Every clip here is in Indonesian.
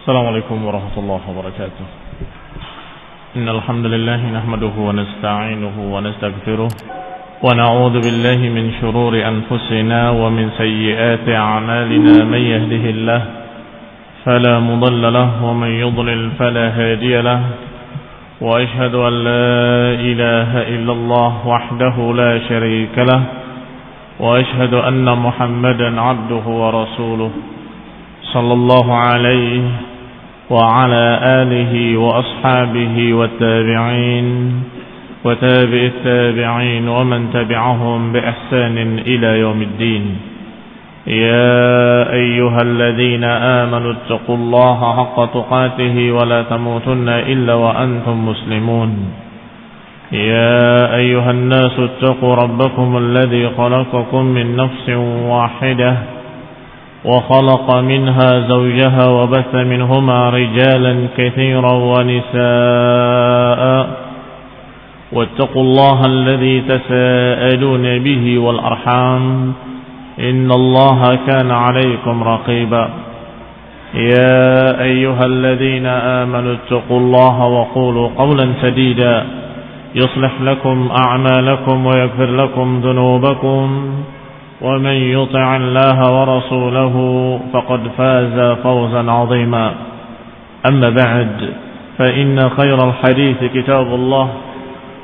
السلام عليكم ورحمة الله وبركاته. إن الحمد لله نحمده ونستعينه ونستغفره ونعوذ بالله من شرور أنفسنا ومن سيئات أعمالنا. من يهده الله فلا مضل له ومن يضلل فلا هادي له، وأشهد أن لا إله إلا الله وحده لا شريك له، وأشهد أن محمدا عبده ورسوله صلى الله عليه وعلى آله وأصحابه والتابعين وتابع التابعين ومن تبعهم بإحسان إلى يوم الدين. يا أيها الذين آمنوا اتقوا الله حق تقاته ولا تموتن إلا وأنتم مسلمون. يا أيها الناس اتقوا ربكم الذي خلقكم من نفس واحدة وخلق منها زوجها وبث منهما رجالا كثيرا ونساء، واتقوا الله الذي تساءلون به والأرحام إن الله كان عليكم رقيبا. يا أيها الذين آمنوا اتقوا الله وقولوا قولا سديدا يصلح لكم أعمالكم ويغفر لكم ذنوبكم، ومن يطع الله ورسوله فقد فاز فوزا عظيما. أما بعد، فإن خير الحديث كتاب الله،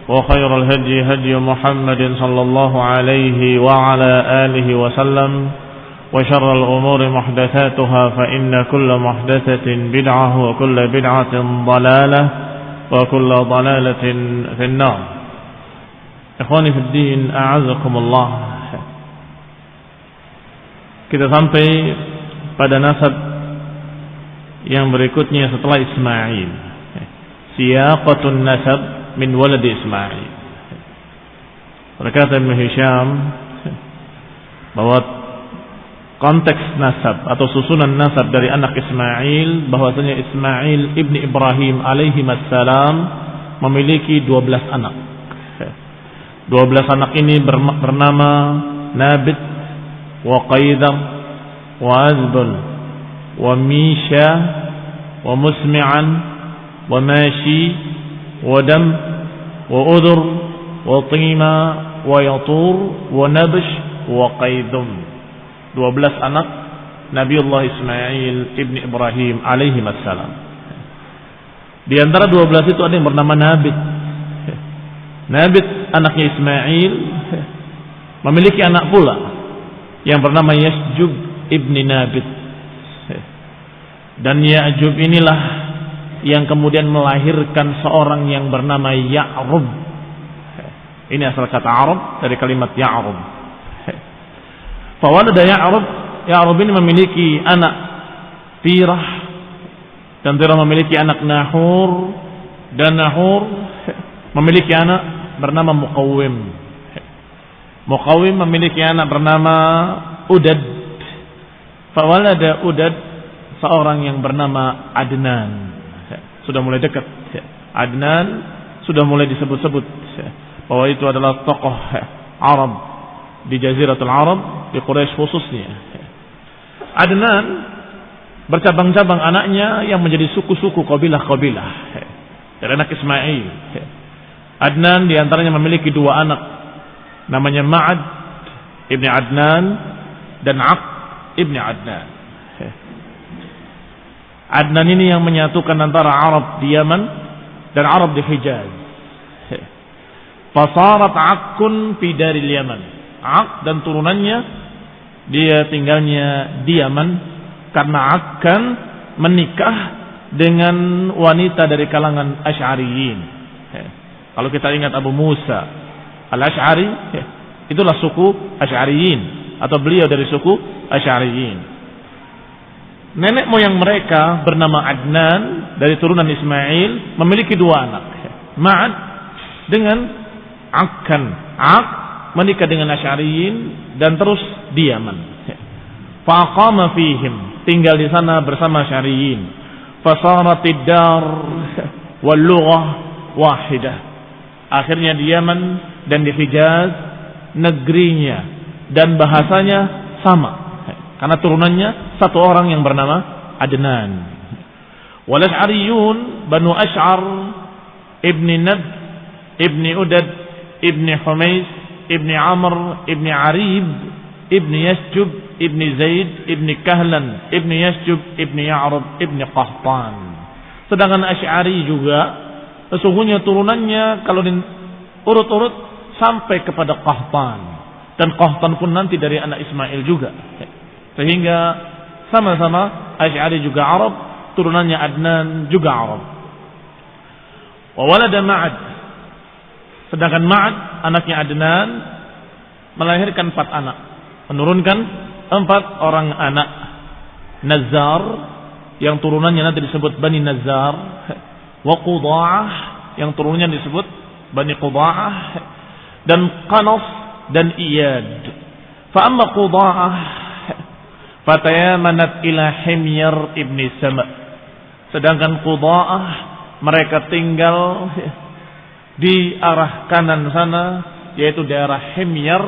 وخير الهدي هدي محمد صلى الله عليه وعلى آله وسلم، وشر الأمور محدثاتها، فإن كل محدثة بدعة وكل بدعة ضلالة وكل ضلالة في النار. إخواني في الدين، أعزكم الله. Kita sampai pada nasab yang berikutnya setelah Ismail. Siyaqatun nasab min waladi Ismail. Berkata Ibn Hisham bahwa konteks nasab atau susunan nasab dari anak Ismail, bahwasanya Ismail ibni Ibrahim alaihi wassalam memiliki 12 anak. 12 anak ini bernama Nabit wa Qaidam wa Azbun wa Misha wa Musmi'an wa Mashi wa Dam wa Udur wa Tima wa Yatur wa Nabsh wa Qaidum. 12 anak Nabiullah Ismail ibni Ibrahim alaihi wassalam. Di antara 12 itu ada yang bernama Nabit. Nabit anaknya Ismail memiliki anak pula yang bernama Ya'jub ibni Nabit. Dan Ya'jub inilah yang kemudian melahirkan seorang yang bernama Ya'rub. Ini asal kata Arab dari kalimat Ya'rub. Fawalada Ya'rub. Ya'rub ini memiliki anak Tirah, dan Tirah memiliki anak Nahur, dan Nahur memiliki anak bernama Muqawwim. Muqawwim memiliki anak bernama Udad. Fawalada Udad seorang yang bernama Adnan. Sudah mulai dekat. Adnan sudah mulai disebut-sebut bahwa itu adalah tokoh Arab di Jaziratul Arab, di Quraisy khususnya. Adnan bercabang-cabang anaknya yang menjadi suku-suku kabilah-kabilah dari anak Ismail. Adnan diantaranya memiliki 2 anak, namanya Ma'ad ibni Adnan dan Aq ibni Adnan. Adnan ini yang menyatukan antara Arab di Yaman dan Arab di Hijaz. Fasarat Aqun fi daril Yaman. Aq dan turunannya dia tinggalnya di Yaman karena Aq kan menikah dengan wanita dari kalangan Asy'ariyin. Kalau kita ingat Abu Musa Al-Asy'ari, itulah suku Asy'ariyin, atau beliau dari suku Asy'ariyin. Nenek moyang mereka bernama Adnan dari turunan Ismail memiliki 2 anak, Ma'ad dengan Aqkan. Aq menikah dengan Asy'ariyin dan terus di Yaman. Faqama fihim, tinggal di sana bersama Asy'ariyin. Fasaratid dar wal lughah wahidah. Akhirnya di Yaman dan di Hijaz negerinya dan bahasanya sama, karena turunannya satu orang yang bernama Adnan. Wal Asy'ariyun Banu Asy'ar ibni Nad ibni Udad ibni Humais ibni Amr ibni Arib ibni Yasjub ibni Zaid ibni Kahlan ibni Yasjub ibni Ya'rub ibni Qahtan. Sedangkan Asy'ari juga sesungguhnya turunannya kalau urut-urut sampai kepada Qahtan, dan Qahtan pun nanti dari anak Ismail juga, sehingga sama-sama Asy'ari juga Arab, turunannya Adnan juga Arab. Wa walada Ma'ad, sedangkan Ma'ad anaknya Adnan melahirkan 4 anak, menurunkan 4 orang anak. Nazar yang turunannya nanti disebut Bani Nazar, wa Qudha'ah yang turunannya disebut Bani Qudha'ah, dan Qanas dan Iyad. Fa amma Qudha'ah fatayamanat ila Himyar ibni Sama. Sedangkan Qudha'ah mereka tinggal di arah kanan sana, yaitu daerah Himyar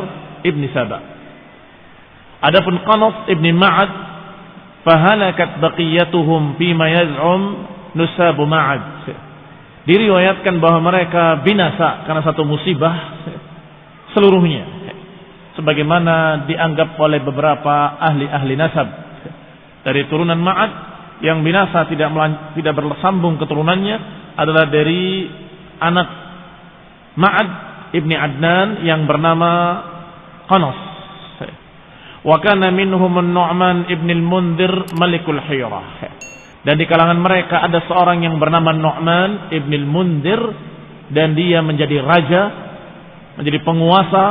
ibni Saba. Adapun Qanas ibni Ma'ad fahalakat baqiyatuhum fima yaz'um nusabu Ma'ad. Diriwayatkan bahwa mereka binasa karena satu musibah seluruhnya, sebagaimana dianggap oleh beberapa ahli-ahli nasab dari turunan Ma'ad. Yang binasa tidak bersambung keturunannya adalah dari anak Ma'ad ibni Adnan yang bernama Qanas. Wa kana minhum Nu'man ibn al-Mundhir Malikul Hirah. Dan di kalangan mereka ada seorang yang bernama Nu'man ibn al-Mundhir, dan dia menjadi raja, menjadi penguasa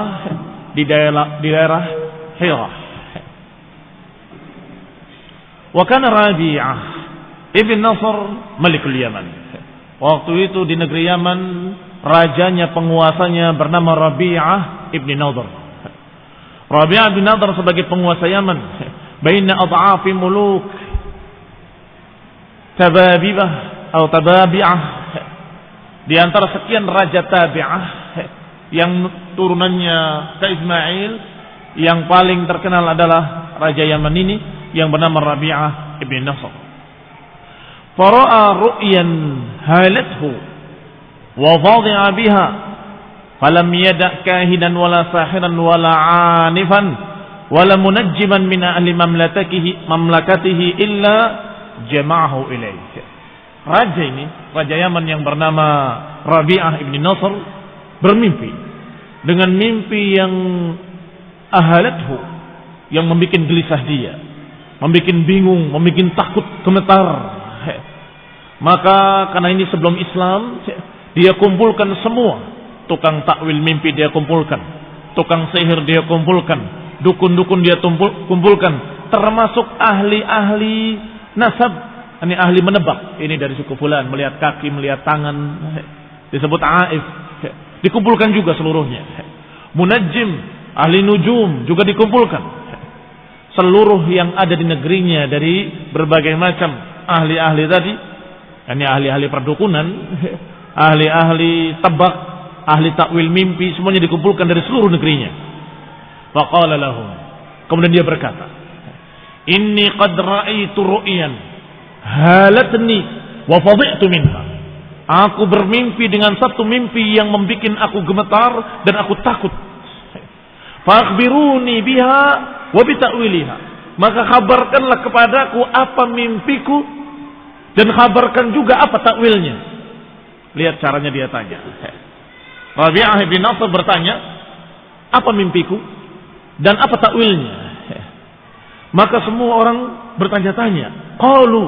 di daerah Hirah. Wa kana Rabi'ah ibn Nasr Malikul Yaman. Waktu itu di negeri Yaman rajanya, penguasanya bernama Rabi'ah ibn Nadhr. Rabi'ah bin Nadhr sebagai penguasa Yaman, baina ad'afi muluk Tababibah atau Tababi'ah, di antara sekian raja Tabi'ah yang turunannya ke Ismail, yang paling terkenal adalah raja Yaman ini yang bernama Rabi'ah ibn Nasr. Fara'a ru'yan halathu wa dhadi'a biha falam yada' kahinan wala sahiran wala 'anifan wala munajjiman min ahli mamlakatihi illa jama'ahu ilaihi. Raja ini, raja Yaman yang bernama Rabi'ah ibn Nasr, bermimpi dengan mimpi yang ahalathu, yang membuat gelisah dia, membuat bingung, membuat takut, gemetar. Maka karena ini sebelum Islam, dia kumpulkan semua tukang takwil mimpi, dia kumpulkan tukang sihir, dia kumpulkan dukun-dukun, dia kumpulkan, termasuk ahli-ahli nasab, ini ahli menebak, ini dari suku fulan, melihat kaki, melihat tangan, disebut aif, dikumpulkan juga seluruhnya. Munajjim, ahli nujum juga dikumpulkan. Seluruh yang ada di negerinya dari berbagai macam ahli-ahli tadi, ini ahli-ahli perdukunan, ahli-ahli tebak, ahli takwil mimpi, semuanya dikumpulkan dari seluruh negerinya. Faqala lahum, kemudian dia berkata, inni qad ra'aitu ru'yan halatni wa fadhi'tu minha. Aku bermimpi dengan satu mimpi yang membuat aku gemetar dan aku takut. Fakhbiruni biha wa bita'wiliha. Maka kabarkanlah kepadaku apa mimpiku dan kabarkan juga apa takwilnya. Lihat caranya dia tanya. Rabi'ah bin Nasr bertanya, apa mimpiku dan apa takwilnya? Maka semua orang bertanya-tanya. Qalu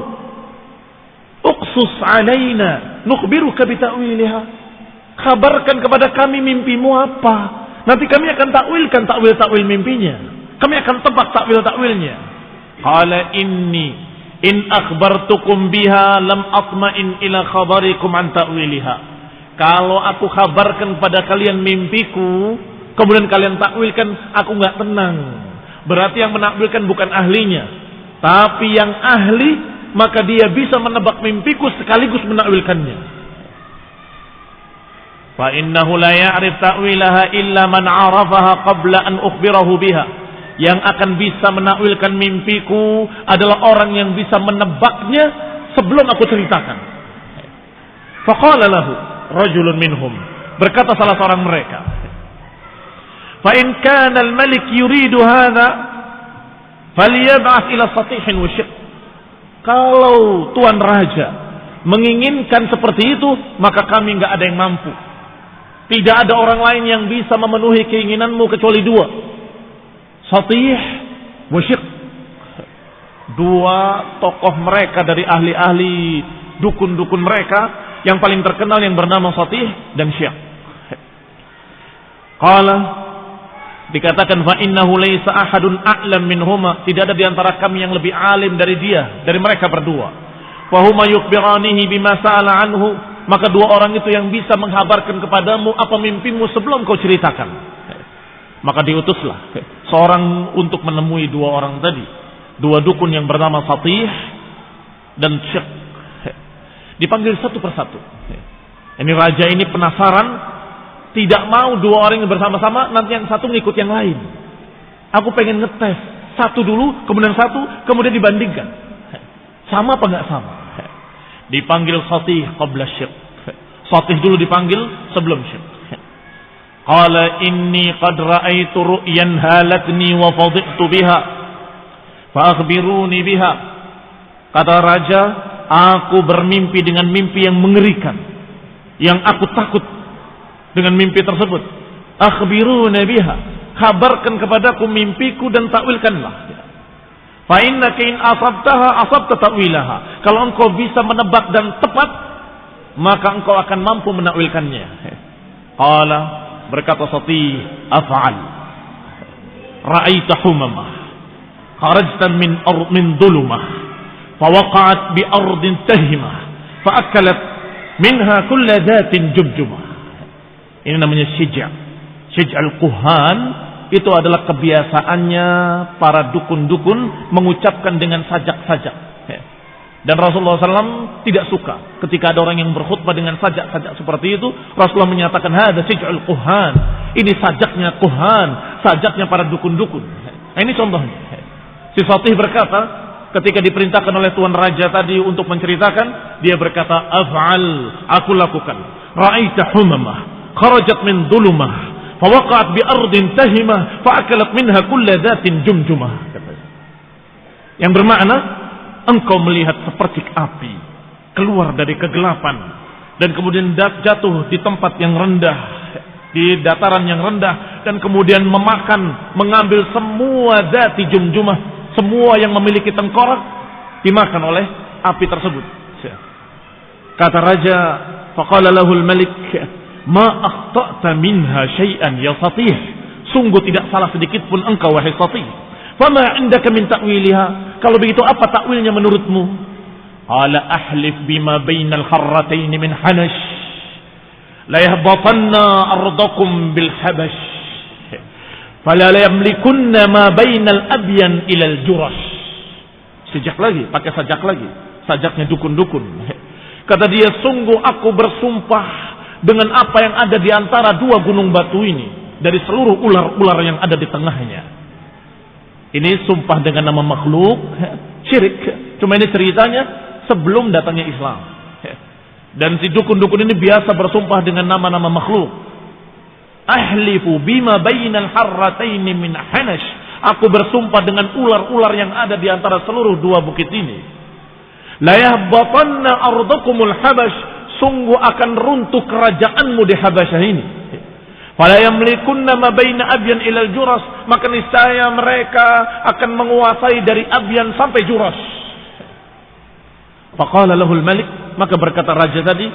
uqsus alaina nukhbiruka bita'wiliha. Kabarkan kepada kami mimpimu apa. Nanti kami akan takwilkan takwil-takwil mimpinya. Kami akan tebak takwil-takwilnya. Qala inni in akhbartukum biha lam atma'in ila khabarikum an ta'wiliha. Kalau aku kabarkan pada kalian mimpiku, kemudian kalian takwilkan, aku enggak tenang. Berarti yang menakwilkan bukan ahlinya, tapi yang ahli, maka dia bisa menebak mimpiku sekaligus menakwilkannya. Fa innahu la ya'rif ta'wilaha illa man 'arafaha qabla an ukhbirahu biha. Yang akan bisa menakwilkan mimpiku adalah orang yang bisa menebaknya sebelum aku ceritakan. Faqala lahu rajulun minhum, berkata salah seorang mereka, fa in kana al-malik yuridu hadha falyab'ath ila satihin wa syiq. Kalau tuan raja menginginkan seperti itu, maka kami enggak ada yang mampu. Tidak ada orang lain yang bisa memenuhi keinginanmu kecuali dua, Satih wa syiq. Dua tokoh mereka dari ahli-ahli dukun-dukun mereka, yang paling terkenal yang bernama Satih dan Syiq. Qala, dikatakan fa innahu laisa ahadun a'lam minhuma, tidak ada di antara kami yang lebih alim dari dia, dari mereka berdua. Wa huma yukhbiranihi bima sa'ala anhu, maka dua orang itu yang bisa menghabarkan kepadamu apa mimpimu sebelum kau ceritakan. Maka diutuslah seorang untuk menemui dua orang tadi, dua dukun yang bernama Satih dan Syiq. Dipanggil satu persatu. Ini raja ini penasaran, tidak mau dua orang yang bersama-sama, nanti yang satu ngikut yang lain. Aku pengen ngetes satu dulu, kemudian satu, kemudian dibandingkan. Sama apa enggak sama? Dipanggil Satih qabla Syiq. Satih dulu dipanggil sebelum Syiq. Qala inni qad ra'aitu ru'yan halatni wa fadhi'tu biha fa akhbiruni biha. Kata raja, aku bermimpi dengan mimpi yang mengerikan, yang aku takut dengan mimpi tersebut. Akhbiruni biha, kabarkan kepadaku mimpiku dan takwilkanlah. Fa innaka in asabtaha asabta ta'wilaha. Kalau engkau bisa menebak dan tepat, maka engkau akan mampu menakwilkannya. Qala, berkata Satih, af'al. Ra'aita humamah kharajta min dhulumah fawaqa'at bi ardin tahimah fa'akalat minha kulla dhatin jumjumah. Ini namanya Syij' al-Quhan. Itu adalah kebiasaannya para dukun-dukun mengucapkan dengan sajak-sajak. Dan Rasulullah SAW tidak suka ketika ada orang yang berkhutbah dengan sajak-sajak seperti itu. Rasulullah menyatakan, hada Syij' al-Quhan. Ini sajaknya Quhan, sajaknya para dukun-dukun. Nah, ini contohnya. Si Satih berkata, ketika diperintahkan oleh tuan raja tadi untuk menceritakan, dia berkata, af'al, aku lakukan. Ra'aita humamah kharajat min dhulumah fawaqa'at bi ardin tahimah fa'akalat minha kulla dhatin jumjumah. Yang bermakna, engkau melihat seperti api keluar dari kegelapan dan kemudian jatuh di tempat yang rendah, di dataran yang rendah, dan kemudian mengambil semua dhati jumjumah, semua yang memiliki tengkorak dimakan oleh api tersebut. Kata raja, faqala lahul malik, ma akhta'ta minha syai'an ya Satih. Sungguh tidak salah sedikit pun engkau wahai Satih. Fama indaka min ta'wiliha, kalau begitu apa takwilnya menurutmu? Qala ahlif bima bainal harratain min hanash la yahbatanna ardakum bil habash fala yamlikunna ma bainal abyan ila al jurash. Sajak lagi, pakai sajak lagi, sajaknya dukun-dukun. Kata dia, sungguh aku bersumpah dengan apa yang ada di antara dua gunung batu ini, dari seluruh ular-ular yang ada di tengahnya. Ini sumpah dengan nama makhluk, syirik. Cuma ini ceritanya sebelum datangnya Islam. Dan si dukun-dukun ini biasa bersumpah dengan nama-nama makhluk. Ahlifu bima bainal harrataini min hanash. Aku bersumpah dengan ular-ular yang ada di antara seluruh dua bukit ini. La yahbatanna ardakumul habash. Sungguh akan runtuh kerajaanmu di Habasyah ini. Fala yamlikunna ma baina abyan ilal juras, maka niscaya mereka akan menguasai dari abyan sampai juras. Faqala lahul malik, maka berkata raja tadi,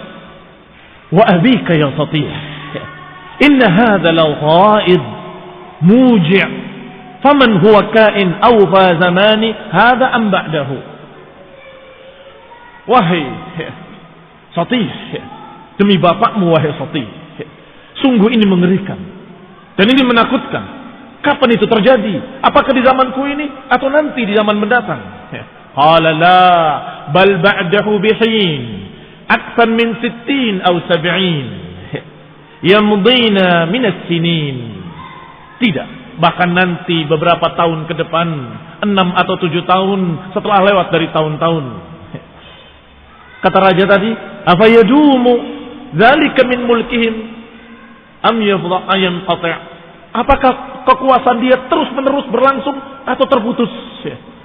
wa abika ya Satih, inna hadha law ghaid muji' faman huwa kain awfa zamani hadha am ba'dahu. Wahai Satih, demi bapakmu wahai Satih, sungguh ini mengerikan dan ini menakutkan. Kapan itu terjadi? Apakah di zamanku ini atau nanti di zaman mendatang? Qala la bal ba'dahu bihin akthar min 60 atau 70 yamdina min as-sinin. Tidak, bahkan nanti beberapa tahun ke depan, 6 atau 7 tahun setelah lewat dari tahun-tahun. Kata raja tadi, apa yadumu dzalika min mulkihim am yafdha ayan qati'? Apakah kekuasaan dia terus-menerus berlangsung atau terputus?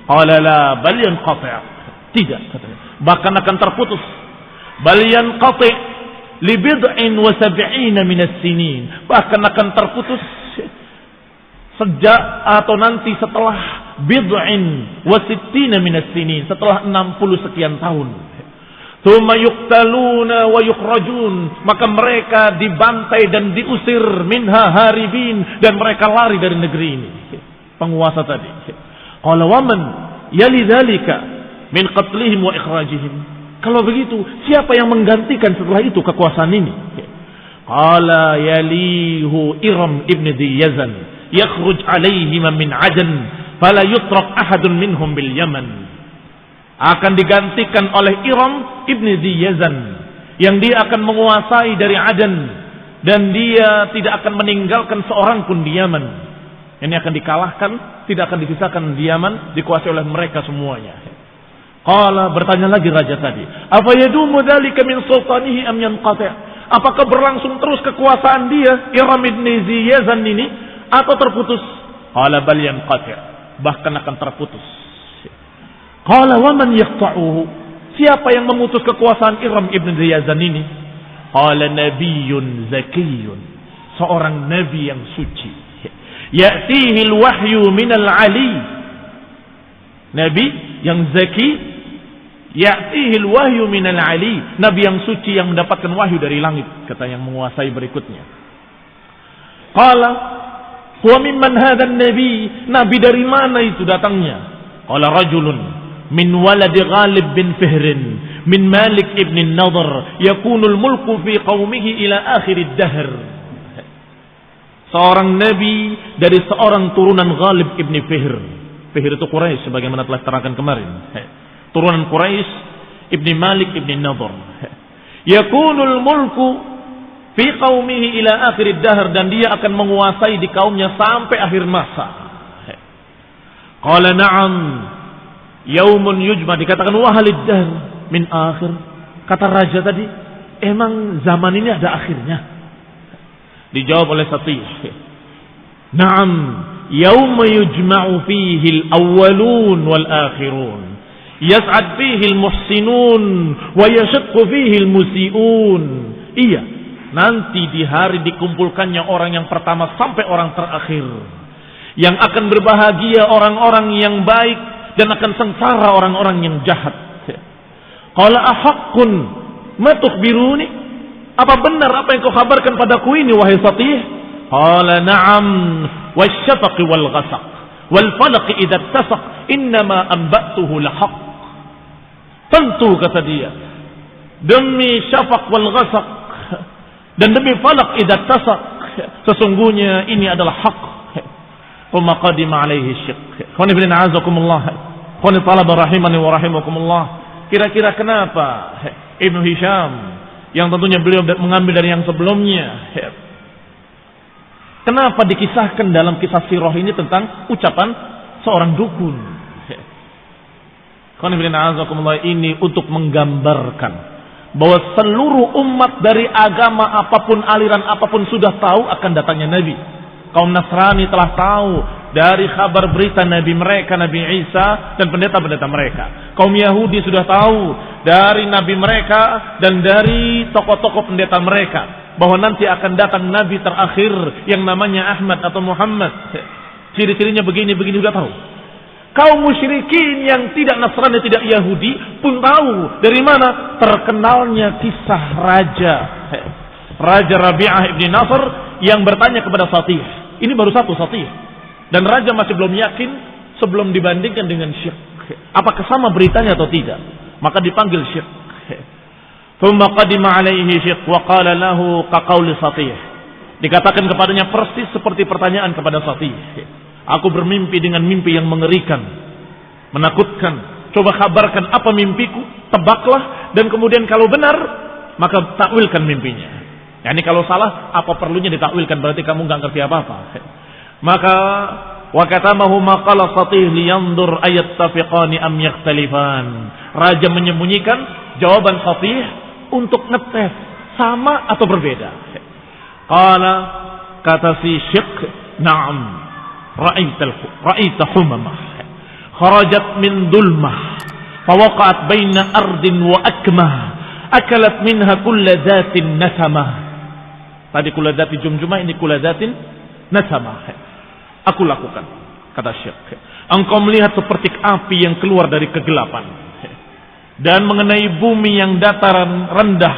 Qala la bal yanqati'. Tidak, katanya. Bahkan akan terputus. Bal yanqati' li bid'in wa sab'ina min as-sinin. Bahkan akan terputus sejak atau nanti setelah bid'in wa sittina min as-sinin, setelah 60 sekian tahun. Tsumma yuqtaluna wa yukhrajun, maka mereka dibantai dan diusir minha haribin, dan mereka lari dari negeri ini. Penguasa tadi. Qala wa man yali dzalika min qatlihim wa ikhrajihim. Kalau begitu, siapa yang menggantikan setelah itu kekuasaan ini? Qala yalihu Iram ibn Diyazan yakhruj alaihim min Adan fala yutrak ahadun minhum bil Yaman. Akan digantikan oleh Iram ibn Diyazan yang dia akan menguasai dari Adan, dan dia tidak akan meninggalkan seorang pun di Yaman. Ini akan dikalahkan, tidak akan dipisahkan di Yaman, dikuasai oleh mereka semuanya. Qala, bertanya lagi raja tadi, apa yadumu dzalika min sultanihi am yanqati'? Apakah berlangsung terus kekuasaan dia Iram ibn Diyazan ini atau terputus? Qala bal yanqati', bahkan akan terputus. Qala wa man yaqta'uhu? Siapa yang memutus kekuasaan Iram ibn Diyazan ini? Qala nabiyyun zakiyyun, seorang nabi yang suci. Ya'tihi al-wahyu minal ali. Nabi yang zaki, ya'tihi al-wahyu minal ali, nabi yang suci yang mendapatkan wahyu dari langit, kata yang menguasai berikutnya. Qala huwa mimman hadha an-nabi? Nabi dari mana itu datangnya? Qala rajulun min walad Ghalib bin Fihrin min Malik ibn Nadhr yakunul mulku fi qaumihi ila akhir ad-dahr. Seorang nabi dari seorang turunan Ghalib ibn Fihr. Fihr itu Quraisy sebagaimana telah terangkan kemarin. Turunan Quraisy ibn Malik ibn Nadhr. Yakunul mulku fi qaumihi ila akhir ad-dahr, dan dia akan menguasai di kaumnya sampai akhir masa. Qala na'am yaumun yujma, dikatakan wahalid dahr min akhir. Kata raja tadi, emang zaman ini ada akhirnya? Dijawab oleh Satih, na'am yauma yujma'u fihi al-awwalun wal akhirun yas'ad fihi al-muhsinun wa yashaqqu fihi al-musi'un. Iya, nanti di hari dikumpulkannya orang yang pertama sampai orang terakhir, yang akan berbahagia orang-orang yang baik dan akan sengsara orang-orang yang jahat. Qala ahaqqun ma tukhbiruni? Apa benar apa yang kau kabarkan padaku ini wahai Satih? Qala na'am wasyafaq wal ghasaq wal falaq idza ittasaq innama anba'tuhu lahaq. Tentu, kata dia, demi syafaq wal ghasaq dan demi falaq idza ittasaq, sesungguhnya ini adalah hak. Umma qadima alaihi syikh. Khoni bin a'azakumullah. Khoni talaba rahimani wa rahimakumullah. Kira-kira kenapa Ibnu Hisham, yang tentunya beliau mengambil dari yang sebelumnya, kenapa dikisahkan dalam kisah sirah ini tentang ucapan seorang dukun? Khoni bin a'azakumullah, ini untuk menggambarkan bahwa seluruh umat dari agama apapun, aliran apapun sudah tahu akan datangnya Nabi. Kaum Nasrani telah tahu dari kabar berita Nabi mereka, Nabi Isa, dan pendeta-pendeta mereka. Kaum Yahudi sudah tahu dari Nabi mereka dan dari tokoh-tokoh pendeta mereka bahwa nanti akan datang Nabi terakhir yang namanya Ahmad atau Muhammad. Ciri-cirinya begini-begini sudah tahu. Kaum musyrikin yang tidak Nasrani, tidak Yahudi pun tahu. Dari mana? Terkenalnya kisah Raja Rabi'ah ibn Nasr yang bertanya kepada Satih. Ini baru satu Satih, dan raja masih belum yakin sebelum dibandingkan dengan Syekh. Apakah sama beritanya atau tidak? Maka dipanggil Syekh. Thumma qadima alaihi Syekh wa qala lahu kaqauli Satih. Dikatakan kepadanya persis seperti pertanyaan kepada Satih. Aku bermimpi dengan mimpi yang mengerikan, menakutkan. Coba kabarkan apa mimpiku, tebaklah, dan kemudian kalau benar maka takwilkan mimpinya. Yani kalau salah, apa perlunya ditakwilkan? Berarti kamu nggak ngerti apa-apa. Maka wa katamahu maqala Satih liyandur ayat tafiqani am yakhtalifan. Raja menyembunyikan jawaban Satih untuk ngetes sama atau berbeda. Qala, kata si Syekh, na'am, ra'aita humamah kharajat min dulmah fawaqa'at baina ardin wa akmah akalat minha kulla dhatin nasamah. Tadi kulla dhati jumjumah, ini kulla dhatin nasamah. Aku lakukan, kata Syekh. Engkau melihat seperti api yang keluar dari kegelapan dan mengenai bumi yang dataran rendah,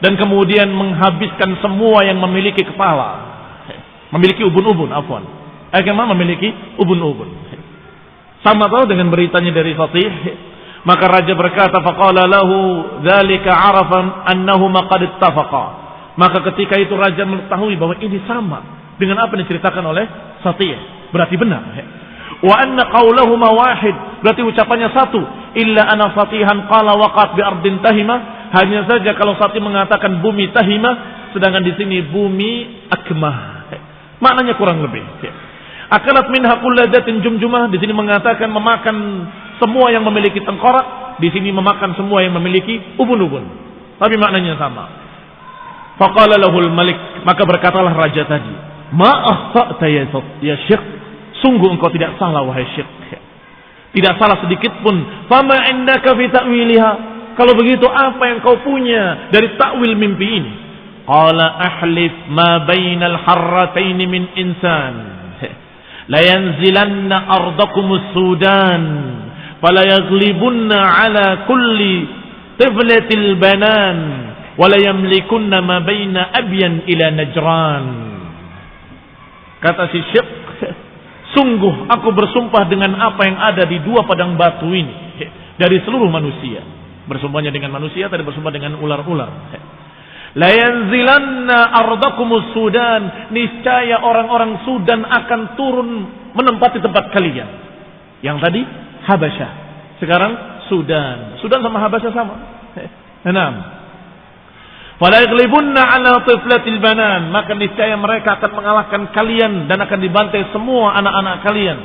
dan kemudian menghabiskan semua yang memiliki kepala, memiliki ubun-ubun, afwan. Memiliki ubun-ubun. Sama tahu dengan beritanya dari Satih. Maka raja berkata, faqala lahu dzalika arafa annahuma qad ittafaqa. Maka ketika itu raja mengetahui bahwa ini sama dengan apa yang diceritakan oleh Satih, berarti benar. Wa anna qaulahuma wahid, berarti ucapannya satu. Illa ana Satihan qala waqat bi ardin tahima. Hanya saja kalau Satih mengatakan bumi tahima, sedangkan di sini bumi akmah. Maknanya kurang lebih. Akalat minha kulladatin jumjumah, di sini mengatakan memakan semua yang memiliki tengkorak, di sini memakan semua yang memiliki ubun-ubun. Tapi maknanya sama. Faqala lahul malik, maka berkatalah raja tadi, ma akhta'ta ya Syekh, sungguh engkau tidak salah wahai Syekh. Tidak salah sedikit pun. Fama indaka fi ta'wiliha, kalau begitu apa yang kau punya dari takwil mimpi ini? Qala ahlif ma bainal harratain min insan la yanzilanna ardakumus Sudan fala yaglibunna ala kulli tiflatil banan wala yamlikunna ma baina abyan ila Najran. Kata si Syekh, sungguh aku bersumpah dengan apa yang ada di dua padang batu ini dari seluruh manusia. Bersumpahnya dengan manusia, tadi bersumpah dengan ular-ular. La yanzilanna ardakumus Sudan, niscaya orang-orang Sudan akan turun menempati tempat kalian. Yang tadi Habasyah, sekarang Sudan. Sudan sama Habasyah sama. Enam. Fala yaghlibunna ala tiflatil banan, maka niscaya mereka akan mengalahkan kalian dan akan dibantai semua anak-anak kalian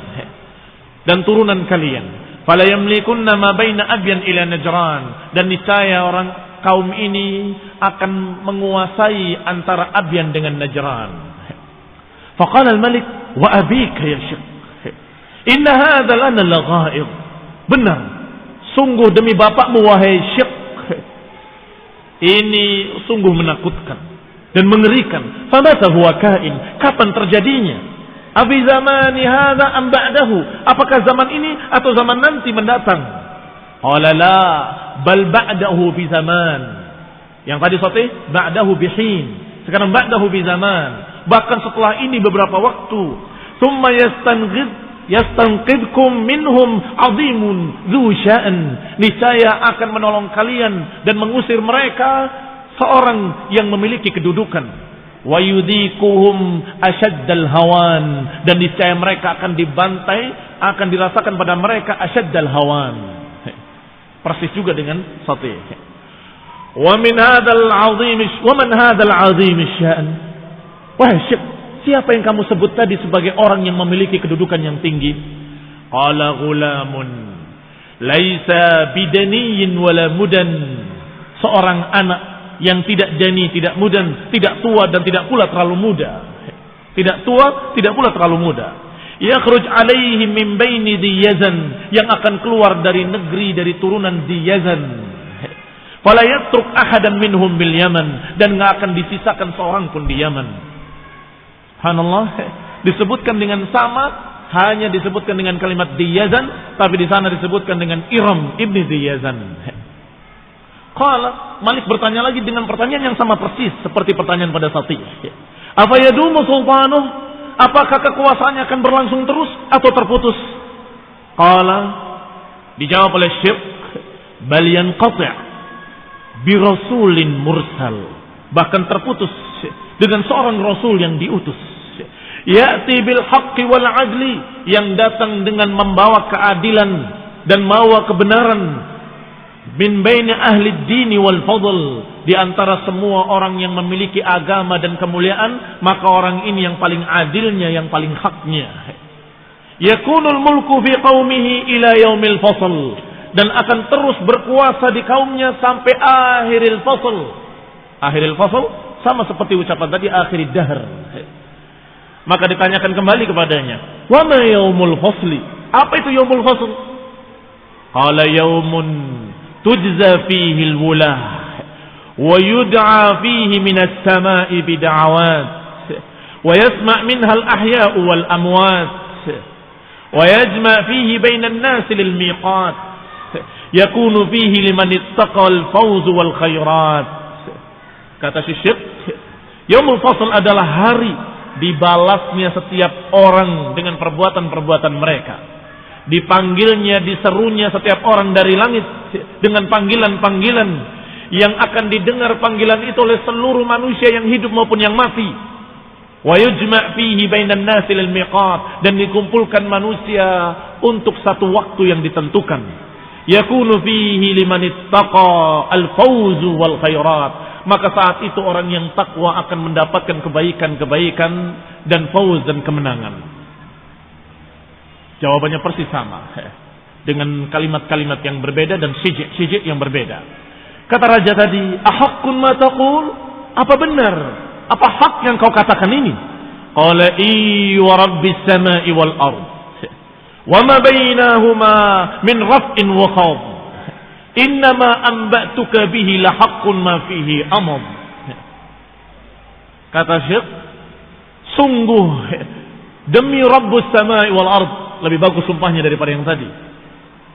dan turunan kalian. Fala yamlikunna ma baina abyan ila Najran, dan niscaya orang kaum ini akan menguasai antara Abyan dengan Najran. Faqala al-malik wa abika ya Syekh, inna hadha lana laghaib. Benar, sungguh demi bapakmu wahai Syekh, ini sungguh menakutkan dan mengerikan. Famata huwa kain, kapan terjadinya? Abi zamani hadha am ba'dahu, apakah zaman ini atau zaman nanti mendatang? Qala la bal ba'dahu bi zaman. Yang tadi Satih ba'dahu bihin, sekarang ba'dahu bi zaman, bahkan setelah ini beberapa waktu. Tsumma yastanqidkum minhum 'azimun dzu sya'an, niscaya akan menolong kalian dan mengusir mereka seorang yang memiliki kedudukan. Wa yudhikuhum asyaddal hawan, dan niscaya mereka akan dibantai, akan dirasakan pada mereka asyaddal hawan. Persis juga dengan Satih. Wa man hadzal 'azim sya'an. Wahai Syekh, siapa yang kamu sebut tadi sebagai orang yang memiliki kedudukan yang tinggi? Qala ghulamun laisa bidaniyin wala mudan, seorang anak yang tidak dani, tidak mudan, tidak tua dan tidak pula terlalu muda. Tidak tua, tidak pula terlalu muda. Yakhruj alaihi min baini Diyazan, yang akan keluar dari negeri, dari turunan Diyazan. Fala yatruk ahadan minhum bil Yaman, dan enggak akan disisakan seorang pun di Yaman. Subhanallah, disebutkan dengan sama, hanya disebutkan dengan kalimat Diyazan, tapi di sana disebutkan dengan Iram ibni Diyazan. Qala, Malik bertanya lagi dengan pertanyaan yang sama persis seperti pertanyaan pada Satih. Afa yadumu sultanuh, apakah kekuasaannya akan berlangsung terus atau terputus? Qala, dijawab oleh Syekh, bal yanqati' bi rasulin mursal, bahkan terputus dengan seorang rasul yang diutus. Ya'ti bil haqqi wal adli, yang datang dengan membawa keadilan dan membawa kebenaran. Min baini ahli dini wal fadl, di antara semua orang yang memiliki agama dan kemuliaan, maka orang ini yang paling adilnya, yang paling haknya. Yakunul mulku fi qaumihi ila yaumil fasl, dan akan terus berkuasa di kaumnya sampai akhiril fasl. Akhiril fasl sama seperti ucapan tadi akhirid dahr. Maka ditanyakan kembali kepadanya, wa ma yaumul fasli? Apa itu yaumul fasl? Qala yaumun tujza fihi al-wulah wa yud'a fihi minas sama'i bid'awat wa yasma' minha al-ahya'u wal amwat wa yajma' fihi bainan nas lil miqat yakunu fihi liman ittaqa al-fawz wal khairat. Kata Syekh, yaumul fasl adalah hari dibalasnya setiap orang dengan perbuatan-perbuatan mereka. Dipanggilnya, diserunya setiap orang dari langit dengan panggilan-panggilan yang akan didengar panggilan itu oleh seluruh manusia yang hidup maupun yang mati. Wa yujma' fihi bainan nasi lil miqat, dan dikumpulkan manusia untuk satu waktu yang ditentukan. Yakunu fihi liman ittaqa al-fawz wal khairat. Maka saat itu orang yang takwa akan mendapatkan kebaikan-kebaikan dan fauz dan kemenangan. Jawabannya persis sama, dengan kalimat-kalimat yang berbeda dan sijik-sijik yang berbeda. Kata raja tadi, ahaqqun ma taqul? Apa benar? Apa hak yang kau katakan ini? Qala wa rabbis samai wal ard wa ma bainahuma min raf'in wa khawd. Innama anba'tuka bihi la haqqun ma fihi amad. Kata Syekh, sungguh demi Rabbus samai wal ard. Lebih bagus sumpahnya daripada yang tadi,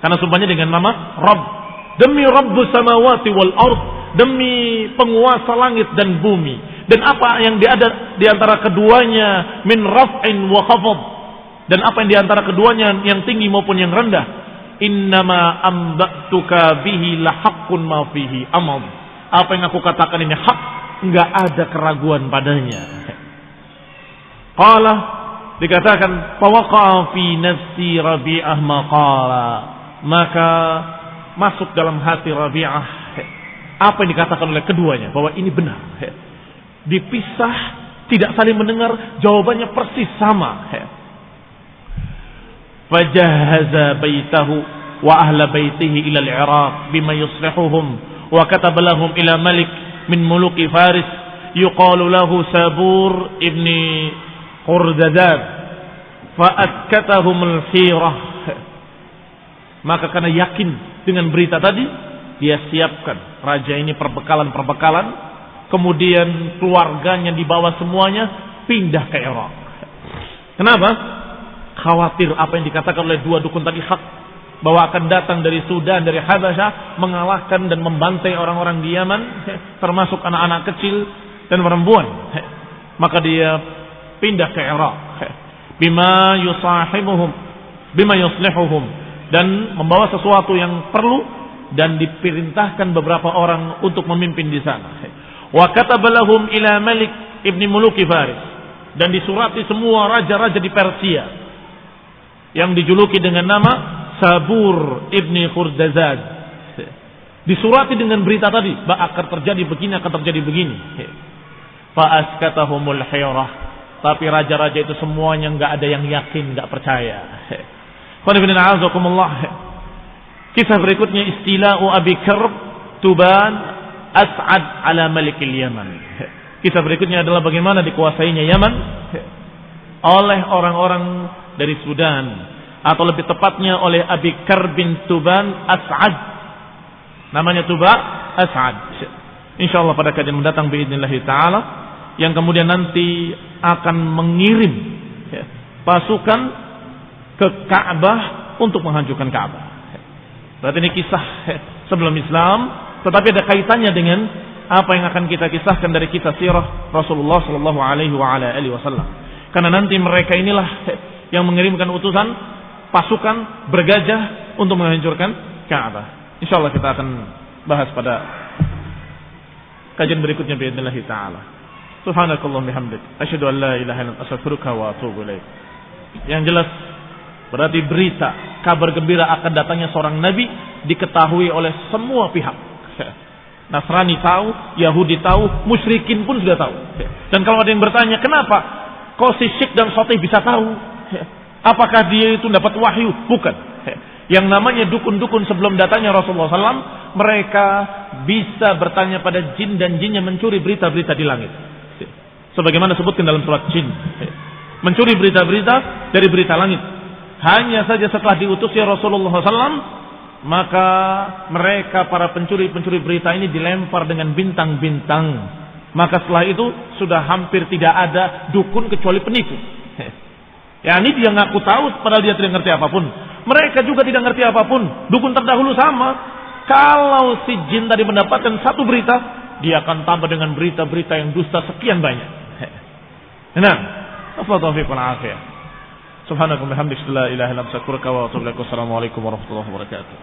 karena sumpahnya dengan nama Rabb. Demi Rabbus samawati wal ard, demi penguasa langit dan bumi, dan apa yang ada di antara keduanya min raf'in wa khafad, dan apa yang di antara keduanya yang tinggi maupun yang rendah. Innama amba'tuka bihi la haqqun ma fihi amad. Apa yang aku katakan ini hak, enggak ada keraguan padanya. Qala, dikatakan fawaqa'a fi nafsi Rabi'ah maqala, maka masuk dalam hati Rabi'ah apa yang dikatakan oleh keduanya, bahwa ini benar. Dipisah, tidak saling mendengar, jawabannya persis sama. Fajahaza baitahu wa ahla baitihi ila al-Iraq bima yuslihuhum wa kataba lahum ila malik min muluki Faris yuqalu lahu Sabur ibni Qurdadad fa'atkatahum al-khirah. Maka karena yakin dengan berita tadi, dia siapkan raja ini perbekalan-perbekalan, kemudian keluarganya dibawa semuanya pindah ke Irak. Kenapa? Khawatir apa yang dikatakan oleh dua dukun tadi hak, bahwa akan datang dari Sudan, dari Habasyah, mengalahkan dan membantai orang-orang di Yaman, termasuk anak-anak kecil dan perempuan. Maka dia pindah ke Irak, bima yusahibuhum, bima yuslihuhum, dan membawa sesuatu yang perlu, dan diperintahkan beberapa orang untuk memimpin di sana. Wa kataba lahum ila Malik ibni Muluki Faris, dan disurati semua raja-raja di Persia yang dijuluki dengan nama Sabur ibni Khurdazad. Disurati dengan berita tadi, bahwa akan terjadi begini, akan terjadi begini. Fa'askatahumul hayrah, tapi raja-raja itu semuanya enggak ada yang yakin, enggak percaya. Kisah berikutnya, istila'u Abi Karb Tuban As'ad ala Malikil Yaman. Kisah berikutnya adalah bagaimana dikuasainya Yaman oleh orang-orang dari Sudan, atau lebih tepatnya oleh Abi Karb bin Tuban As'ad. Namanya Tuba As'ad. Insyaallah pada kajian mendatang biidznillah taala, yang kemudian nanti akan mengirim pasukan ke Ka'bah untuk menghancurkan Ka'bah. Berarti ini kisah sebelum Islam, tetapi ada kaitannya dengan apa yang akan kita kisahkan dari kisah sirah Rasulullah sallallahu alaihi wasallam. Karena nanti mereka inilah yang mengirimkan utusan pasukan bergajah untuk menghancurkan Ka'bah. Insyaallah kita akan bahas pada kajian berikutnya biidznillah taala. Subhanakallahumma bihamdik, asyhadu an la ilaha illa anta, astaghfiruka wa atubu ilaik. Yang jelas berarti berita kabar gembira akan datangnya seorang nabi diketahui oleh semua pihak. Nasrani tahu, Yahudi tahu, musyrikin pun sudah tahu. Dan kalau ada yang bertanya, kenapa kok si Syekh dan Sotih bisa tahu? Apakah dia itu dapat wahyu? Bukan. Yang namanya dukun-dukun sebelum datangnya Rasulullah SAW, mereka bisa bertanya pada jin dan jin yang mencuri berita-berita di langit. Sebagaimana sebutkan dalam surat jin. Mencuri berita-berita dari berita langit. Hanya saja setelah diutusnya Rasulullah SAW, maka mereka para pencuri-pencuri berita ini dilempar dengan bintang-bintang. Maka setelah itu sudah hampir tidak ada dukun kecuali penipu. Ya, ini dia ngaku tahu padahal dia tidak ngerti apapun. Mereka juga tidak ngerti apapun. Dukun terdahulu sama. Kalau si jin tadi mendapatkan satu berita, dia akan tambah dengan berita-berita yang dusta sekian banyak. Nah, Subhanallahi wa bihamdihi, la ilaha illa anta, astaghfiruka wa atubu ilaik. Wassalamualaikum warahmatullahi wabarakatuh.